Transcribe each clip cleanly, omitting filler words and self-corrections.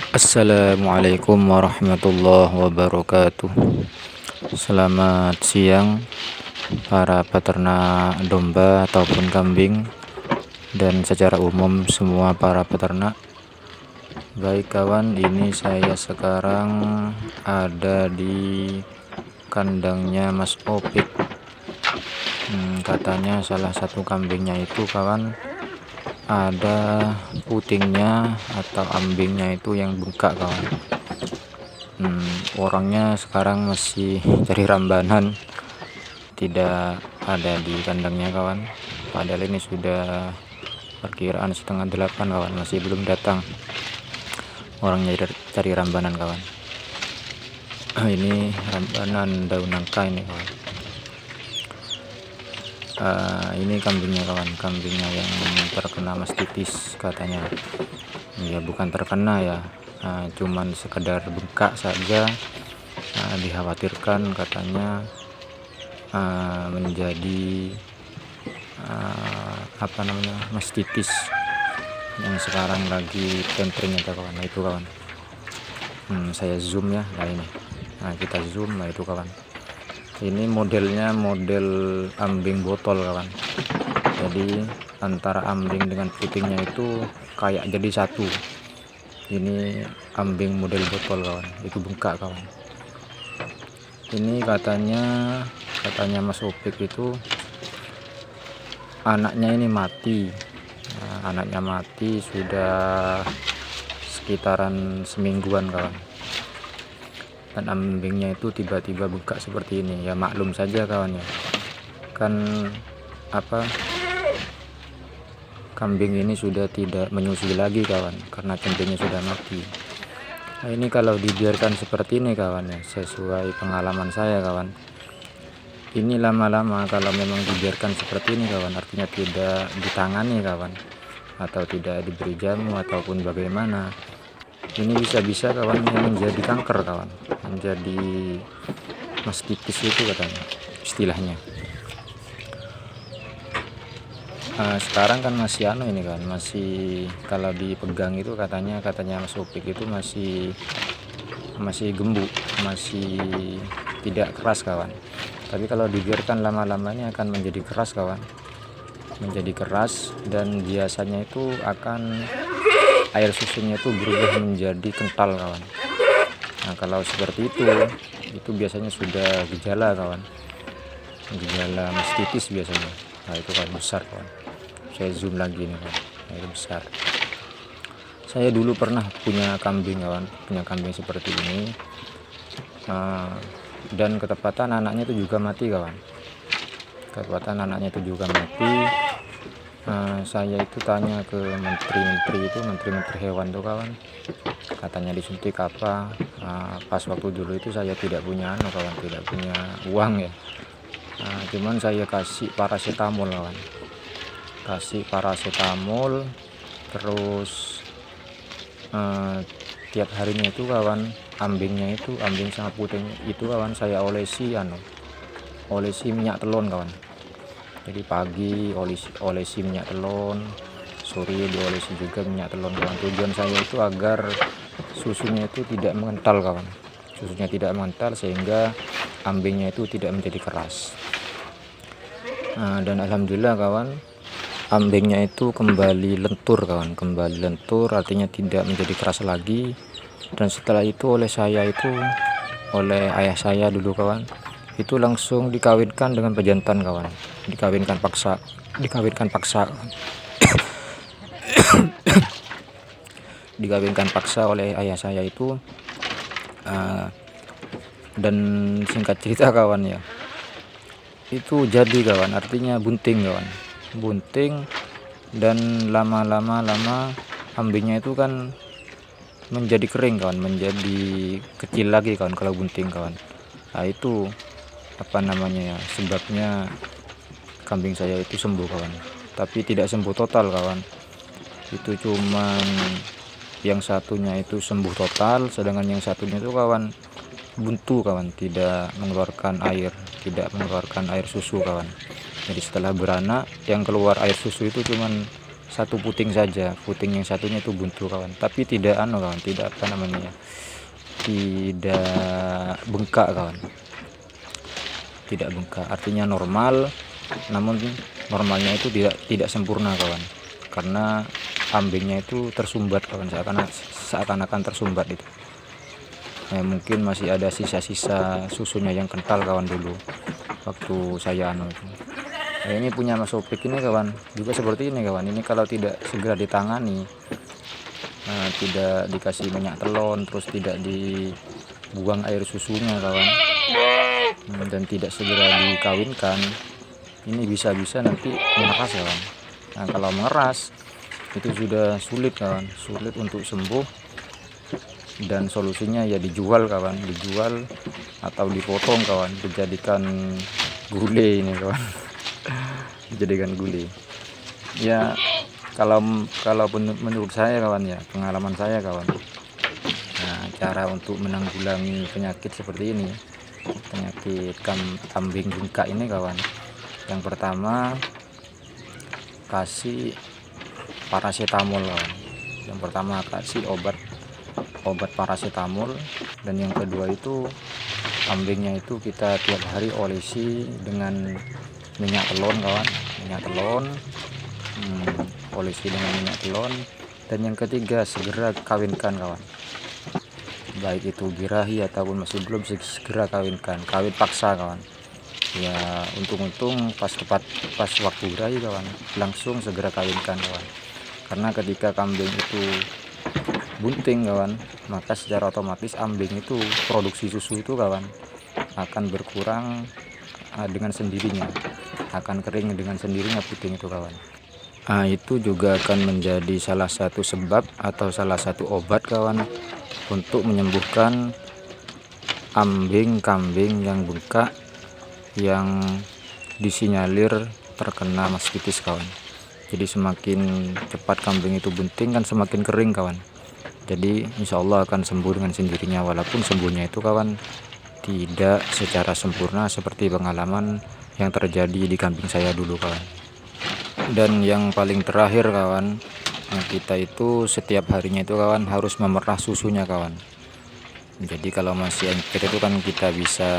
Assalamualaikum warahmatullahi wabarakatuh. Selamat siang para peternak domba ataupun kambing, dan secara umum semua para peternak. Baik kawan, ini saya sekarang ada di kandangnya Mas Opik. Katanya salah satu kambingnya itu kawan ada putingnya atau ambingnya itu yang bengkak kawan. Orangnya sekarang masih cari rambanan, tidak ada di kandangnya kawan. Padahal ini sudah perkiraan 7:30 kawan, masih belum datang orangnya cari rambanan kawan. Ini rambanan daun nangka ini kawan. Ini kambingnya kawan, kambingnya yang terkena mastitis katanya. Ya bukan terkena ya, cuman sekedar bengkak saja. Dikhawatirkan katanya menjadi mastitis yang sekarang lagi tren itu kawan. Nah itu kawan, saya zoom ya. Nah kita zoom. Nah itu kawan, ini modelnya model ambing botol kawan. Jadi antara ambing dengan putingnya itu kayak jadi satu. Ini ambing model botol kawan, itu bengkak kawan. Ini katanya Mas Opik itu anaknya ini mati. Anaknya mati sudah sekitaran semingguan kawan, dan ambingnya itu tiba-tiba bengkak seperti ini. Ya maklum saja kawan ya, kan kambing ini sudah tidak menyusui lagi kawan, karena centengnya sudah mati. Nah ini kalau dibiarkan seperti ini kawan ya, sesuai pengalaman saya kawan, ini lama-lama kalau memang dibiarkan seperti ini kawan, artinya tidak ditangani kawan, atau tidak diberi jamu ataupun bagaimana, ini bisa-bisa kawan menjadi kanker kawan, menjadi mastitis itu katanya istilahnya. Sekarang kan masih ini kan, masih kalau dipegang itu katanya Mas Opik itu masih gembuk, masih tidak keras kawan. Tapi kalau dibiarkan lama-lamanya akan menjadi keras kawan, menjadi keras, dan biasanya itu akan air susunya itu berubah menjadi kental kawan. Nah kalau seperti itu biasanya sudah gejala kawan, gejala mastitis biasanya. Nah itu kan besar kawan, saya zoom lagi nih kawan. Nah itu besar. Saya dulu pernah punya kambing kawan, punya kambing seperti ini, dan ketepatan anaknya itu juga mati kawan. Saya itu tanya ke menteri hewan tuh kawan, katanya disuntik apa. Pas waktu dulu itu saya tidak punya kawan, tidak punya uang ya. Cuman saya kasih paracetamol kawan, terus tiap harinya itu kawan, ambing sama puting itu kawan saya olesi minyak telon kawan. Jadi pagi olesi minyak telon, sore diolesi juga minyak telon kawan. Tujuan saya itu agar susunya itu tidak mengental kawan, sehingga ambingnya itu tidak menjadi keras. Dan alhamdulillah kawan, ambingnya itu kembali lentur kawan, artinya tidak menjadi keras lagi. Dan setelah itu oleh ayah saya dulu kawan, itu langsung dikawinkan dengan pejantan kawan, dikawinkan paksa dikawinkan paksa oleh ayah saya itu. Dan singkat cerita kawan ya, itu jadi kawan, artinya bunting dan lama ambingnya itu kan menjadi kering kawan, menjadi kecil lagi kawan kalau bunting kawan. Nah itu sebabnya kambing saya itu sembuh kawan, tapi tidak sembuh total kawan. Itu cuman yang satunya itu sembuh total, sedangkan yang satunya itu kawan buntu kawan, tidak mengeluarkan air susu kawan. Jadi setelah beranak yang keluar air susu itu cuman satu puting saja, puting yang satunya itu buntu kawan, tapi tidak kawan, tidak apa namanya, tidak bengkak kawan, tidak bengkak, artinya normal, namun normalnya itu tidak sempurna kawan, karena kambingnya itu tersumbat kawan, seakan-akan tersumbat itu. Mungkin masih ada sisa-sisa susunya yang kental kawan dulu waktu saya itu. Ini punya Mas Opik ini kawan juga seperti ini kawan. Ini kalau tidak segera ditangani, tidak dikasih minyak telon, terus tidak dibuang air susunya kawan, dan tidak segera dikawinkan, ini bisa-bisa nanti mengeras kawan. Nah, kalau mengeras itu sudah sulit kawan, sulit untuk sembuh, dan solusinya ya dijual kawan, dijual atau dipotong kawan, dijadikan gulai ini kawan. Dijadikan gulai ya. Kalau menurut saya kawan ya, pengalaman saya kawan, nah cara untuk menanggulangi penyakit seperti ini, penyakit kambing bengkak ini kawan, yang pertama kasih paracetamol kawan. Yang pertama kasih obat paracetamol, dan yang kedua itu kambingnya itu kita tiap hari olesi dengan minyak telon kawan, minyak telon, olesi dengan minyak telon. Dan yang ketiga segera kawinkan kawan, baik itu birahi ataupun masih belum, segera kawin paksa kawan ya. Untung pas waktu birahi kawan, langsung segera kawinkan kawan, karena ketika kambing itu bunting kawan, maka secara otomatis kambing itu produksi susu itu kawan akan berkurang dengan sendirinya, akan kering dengan sendirinya puting itu kawan. Itu juga akan menjadi salah satu sebab atau salah satu obat kawan untuk menyembuhkan kambing yang bengkak yang disinyalir terkena mastitis kawan. Jadi semakin cepat kambing itu bunting kan semakin kering kawan. Jadi insya Allah akan sembuh dengan sendirinya, walaupun sembuhnya itu kawan tidak secara sempurna seperti pengalaman yang terjadi di kambing saya dulu kawan. Dan yang paling terakhir kawan, kita itu setiap harinya itu kawan harus memerah susunya kawan. Jadi kalau masih encer itu kan kita bisa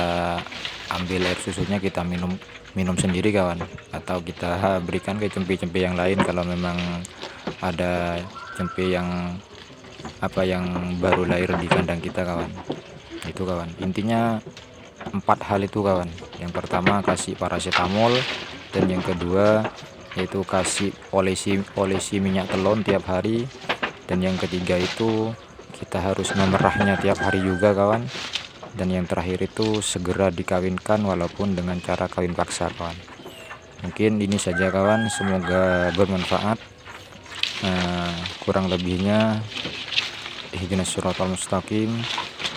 ambil air susunya, kita minum sendiri kawan, atau kita berikan ke cempe-cempe yang lain kalau memang ada cempe yang baru lahir di kandang kita kawan. Itu kawan, intinya 4 hal itu kawan. Yang pertama kasih paracetamol, dan yang kedua yaitu kasih olesi minyak telon tiap hari, dan yang ketiga itu kita harus memerahnya tiap hari juga kawan, dan yang terakhir itu segera dikawinkan walaupun dengan cara kawin paksa kawan. Mungkin ini saja kawan, semoga bermanfaat. Kurang lebihnya ihdinas siratal mustaqim.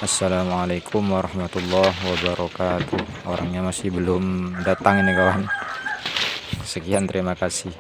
Assalamualaikum warahmatullahi wabarakatuh. Orangnya masih belum datang ini kawan. Sekian, terima kasih.